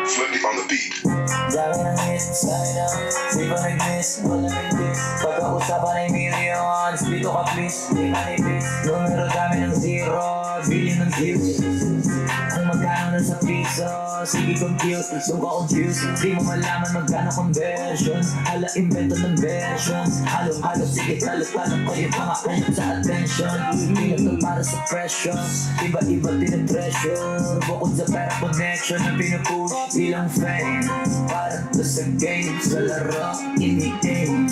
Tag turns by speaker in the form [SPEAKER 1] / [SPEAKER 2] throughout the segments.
[SPEAKER 1] Flippy on the beat.
[SPEAKER 2] Dami ng hits, sana di pa nag-miss, wala nag-diss. Pagkausapan ay millions, dito ka please, di ka nipis. Numero dami ng zero, billion ng views. Kung magkano na sa piso, sige compute, doon ka confused. Di mo malaman magkano conversion, hala invento ng version. Halo-halo, sige talo-talo ko yung mga kanya sa attention. Hindi na to para sa pressure, iba-iba tinitreasure. Bukod sa pera connection na pinupush, ilang fame. Para to sa game, sa laro, ini-aim.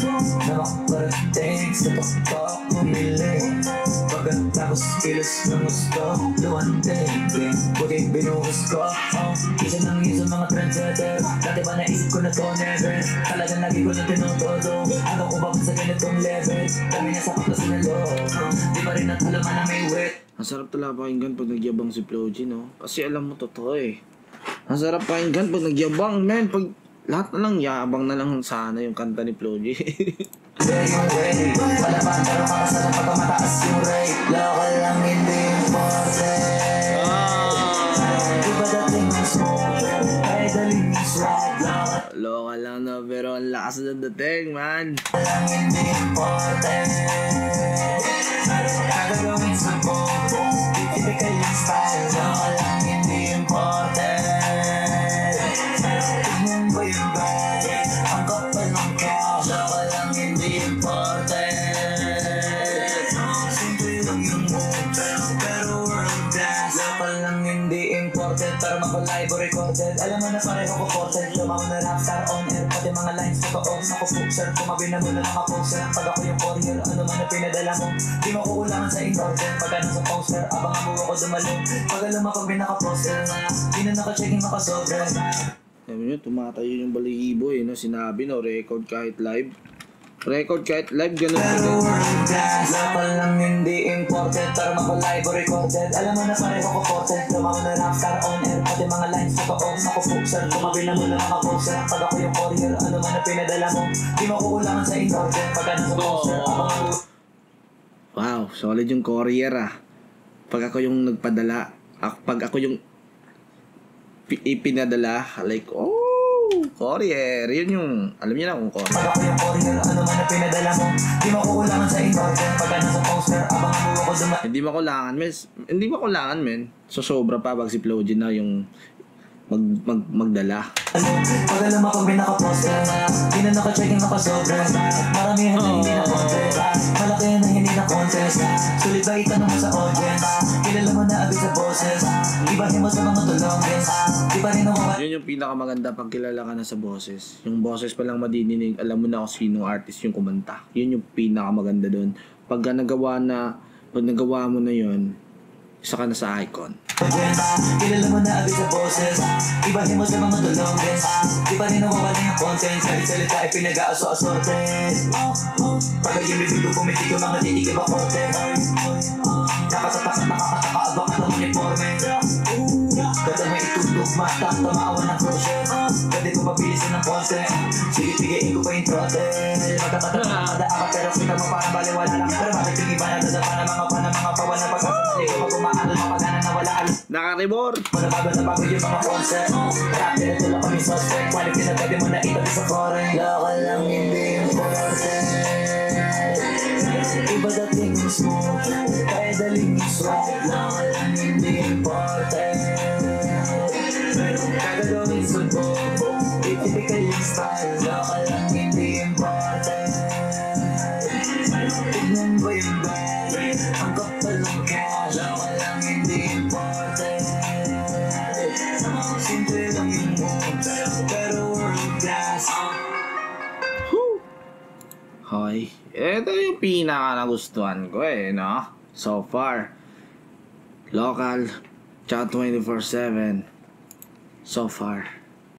[SPEAKER 2] Na makarating sa tuktok, pumili. Pagkatapos kilos ng gusto, luwanteng. Buti binuhos ko, isa nang yun sa mga trendsetter. Dati ba naisip ko na to never, talagang lagi ko na tinutodo. Ano ko ba sa ganitong level, dami na sa kaplas na loob. Di pa rin natalaman na may wet.
[SPEAKER 3] Ang sarap talaga pakinggan pag nagyabang si Floji, no? Kasi alam mo, totoo eh. Ang sarap pakinggan pag nagyabang, man. Pag lahat na lang, yabang na lang sana yung kanta ni Floji.
[SPEAKER 2] Wala pa pero makasal ang pagkamataas yung rate. Local lang hindi important. Iba dating ng smoke, kaya daling yung swag.
[SPEAKER 3] Loka lang na, pero ang lakas na dating, man.
[SPEAKER 2] Lang hindi important. Kagagawin sa bobo, typical yung style. Local lang hindi important. Tignan mo yung bag, ang kapal ng cash. Local lang hindi important. Simple lang yung move, pero world class. Local lang hindi important, pero mapalive o recorded. Alam mo na pareho ko ported, lumaw na rapstar on air. Pati mga lines ko on, ako poser. Kumabi na muna mga poser. Pag ako yung courier, ano man na pinadala mo, di mo kukulangan sa indulgent. Pag ano sa poster, abang ang buwa ko dumalong. Pag alam mo pag binaka-poster na, di na naka-checking makasobre.
[SPEAKER 3] Sabi nyo, tumatayo yung balihibo eh, no? Sinabi, no? Record kahit live. Record kahit live, ganun pa
[SPEAKER 2] Pero
[SPEAKER 3] din.
[SPEAKER 2] world class, local lang hindi important, pero mapalive o recorded. Alam mo na pareho ko ported, lumaw na rapstar on air. Pati mga lines ko on, ako poser. Kumabi na muna mga poser. Pag ako yung courier, ano man na pinadala mo, di mo kukulangan sa indulgent. Pag ano sa poster, abang ang buwa.
[SPEAKER 3] Wow, solid yung courier ah. Pag ako yung nagpadala, pag ako yung ipinadala, like, oh, courier, yun yung, alam niyo na kung courier.
[SPEAKER 2] Pag ako yung courier, ano man na pinadala mo, di mo kukulangan sa indulgent. Pag ano sa poster, abang ang buwa ko dumaan.
[SPEAKER 3] Hindi mo kailangan, men. So, sobra pa pag si Floji na yung magdala.
[SPEAKER 2] Pag alam mo pag binaka-poster na, di na naka-checking makasobre. Maramihan na hindi na contest, malaki na hindi na contest. Sulit ba itanong mo sa audience, kilala mo na agad sa boses. Ibahin mo sa mga tulongges, di pa rin ako
[SPEAKER 3] Yun yung pinakamaganda pag kilala ka na sa boses. Yung boses pa lang madidinig, alam mo na kung sino artist yung kumanta. Yun yung pinakamaganda doon. Pag nagawa mo na yun, isa ka na sa icon.
[SPEAKER 2] kilala mo na agad sa boses. Ibahin mo sa mga tulongges, di pa rin nawawala yung content. Salit-salita ay pinag-aaso-asorte. Pag yung bibig ko pumitik yung mga titig iba korte. Nakatatak, nakakataka-abang at ang uniforme. Kada may itutog, matak, tamaawan ng crochet. Pwede ko mabilisan ng konti, sige pigayin ko pa yung throttle. Magkatatak-nakada ako pero kita mo parang baliwala lang. Pero bakit yung iba nadadapa na mga pawan na pagkasasali ko mag-umaano mapagana na wala alam.
[SPEAKER 3] Naka-reward!
[SPEAKER 2] Pagod yung mga concept. Rap nila tulad kami suspect. Quality na pwede mo na itabi sa foreign. Local lang hindi important. Iba dating yung smoke, kaya daling yung swag. Local lang hindi important. Kagagawin sa bobo, typical yung style. Local lang hindi important. Tignan mo yung bag, ang kapal ng cash. Local lang hindi important. Simple lang yung move, pero world class.
[SPEAKER 3] Hoy, ito yung pinaka-nagustuhan ko eh, no? So far. Local, tsaka 24/7. So far.